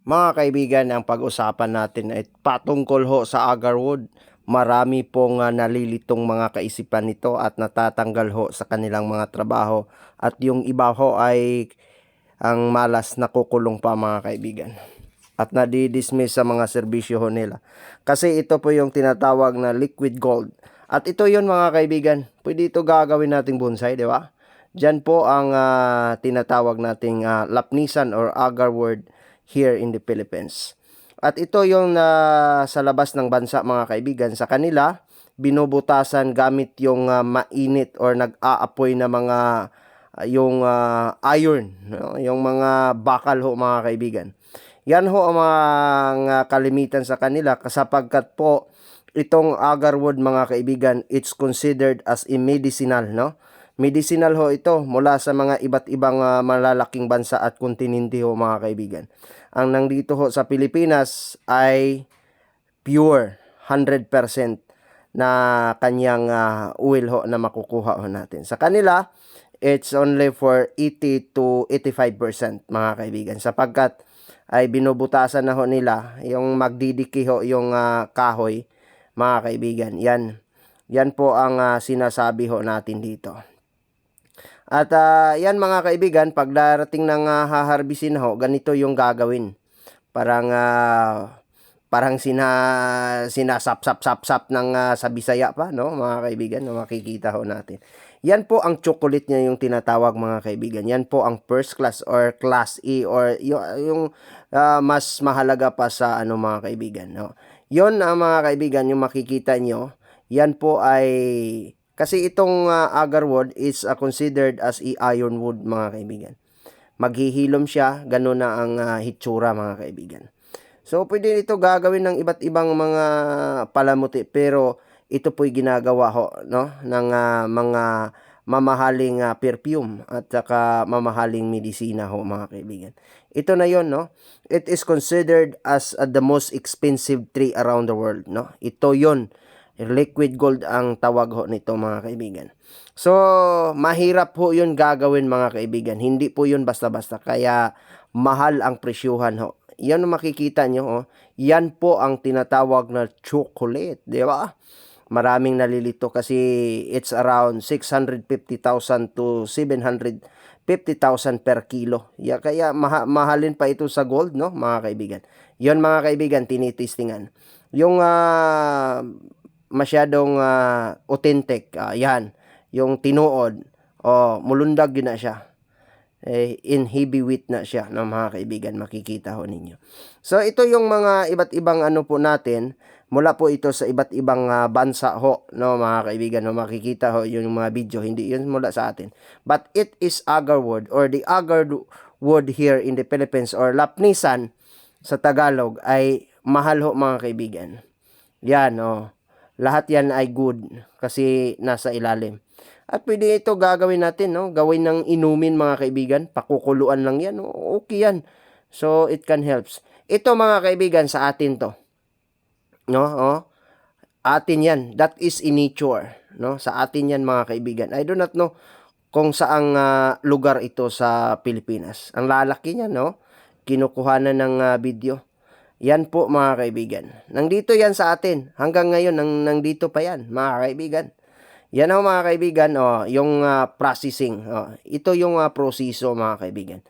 Mga kaibigan, ang pag-usapan natin ay patungkol ho sa agarwood. Marami pong nalilitong mga kaisipan nito at natatanggal ho sa kanilang mga trabaho. At yung iba ho ay ang malas nakukulong pa mga kaibigan. At nadidismiss sa mga serbisyo ho nila. Kasi ito po yung tinatawag na liquid gold. At ito yun mga kaibigan, pwede ito gagawin nating bonsai, di ba? Diyan po ang tinatawag nating lapnisan or agarwood here in the Philippines. At ito yung sa labas ng bansa mga kaibigan. Sa kanila, binubutasan gamit yung mainit or nag-aapoy na mga yung iron, no? Yung mga bakal ho mga kaibigan. Yan ho ang mga kalimitan sa kanila sapagkat po itong agarwood mga kaibigan, it's considered as a medicinal, no? Medicinal ho ito mula sa mga iba't ibang malalaking bansa at kontinente ho mga kaibigan. Ang nandito ho sa Pilipinas ay pure 100% na kanyang oil ho na makukuha ho natin. Sa kanila, it's only for 80 to 85% mga kaibigan sapagkat ay binubutasan na ho nila yung magdidiki ho yung kahoy mga kaibigan. Yan po ang sinasabi ho natin dito. At yan mga kaibigan, pag darating ng haharbisin ho, ganito yung gagawin. Parang sinasap-sap-sap-sap ng sa Bisaya pa, no, mga kaibigan, no, makikita ho natin. Yan po ang chocolate niya yung tinatawag mga kaibigan. Yan po ang first class or class E or yung mas mahalaga pa sa ano mga kaibigan, no. Yon ang mga kaibigan yung makikita nyo. Yan po ay kasi itong agarwood is considered as ironwood mga kaibigan. Maghihilom siya, ganun na ang hitsura mga kaibigan. So, pwede ito gagawin ng iba't ibang mga palamuti pero ito po'y ginagawa ho, no, ng mga mamahaling perfume at saka mamahaling medisina ho mga kaibigan. Ito na yon, no. It is considered as the most expensive tree around the world, no. Ito yon. Liquid gold ang tawag ho nito mga kaibigan. So, mahirap po yun gagawin mga kaibigan. Hindi po yun basta-basta. Kaya, mahal ang presyuhan ho. Yan ang makikita nyo. Oh. Yan po ang tinatawag na chocolate. Di ba? Maraming nalilito kasi it's around 650,000 to 750,000 per kilo. Kaya mahalin pa ito sa gold, no, mga kaibigan. Yon mga kaibigan, tinitistingan. Yung masyadong authentic, yan, yung tinuod, mulundag yun na siya. In heavyweight na siya, no, mga kaibigan, makikita ho ninyo. So, ito yung mga iba't ibang ano po natin, mula po ito sa iba't ibang bansa ho, no, mga kaibigan, no, makikita ho yung mga video, hindi yun mula sa atin. But it is agarwood or the agarwood here in the Philippines or lapnisan sa Tagalog ay mahal ho mga kaibigan. Yan, lahat yan ay good kasi nasa ilalim. At pwede ito gagawin natin, no? Gawin ng inumin mga kaibigan. Pakukuluan lang yan. Okay yan. So, it can helps. Ito mga kaibigan, sa atin to. No? Atin yan. That is in nature. No? Sa atin yan mga kaibigan. I do not know kung saang lugar ito sa Pilipinas. Ang lalaki niya, no? Kinukuhanan ng video. Yan po mga kaibigan. Nandito yan sa atin. Hanggang ngayon, nandito pa yan mga kaibigan. Yan ho mga kaibigan, yung processing. Ito yung proseso mga kaibigan.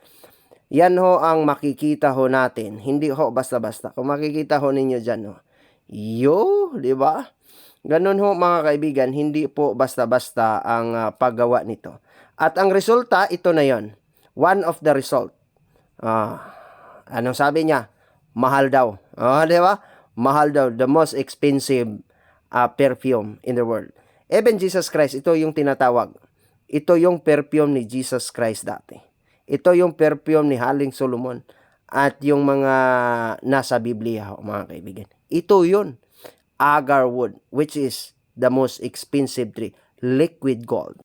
Yan ho ang makikita ho natin. Hindi ho basta-basta. Kung makikita ho ninyo dyan, di ba? Ganun ho mga kaibigan, hindi po basta-basta ang paggawa nito. At ang resulta, ito na yon. One of the result. Anong sabi niya? Mahal daw. Di ba? Mahal daw. The most expensive perfume in the world. Even Jesus Christ, ito yung tinatawag. Ito yung perfume ni Jesus Christ dati. Ito yung perfume ni Haling Solomon at yung mga nasa Biblia, mga kaibigan. Ito yun. Agarwood, which is the most expensive tree. Liquid gold.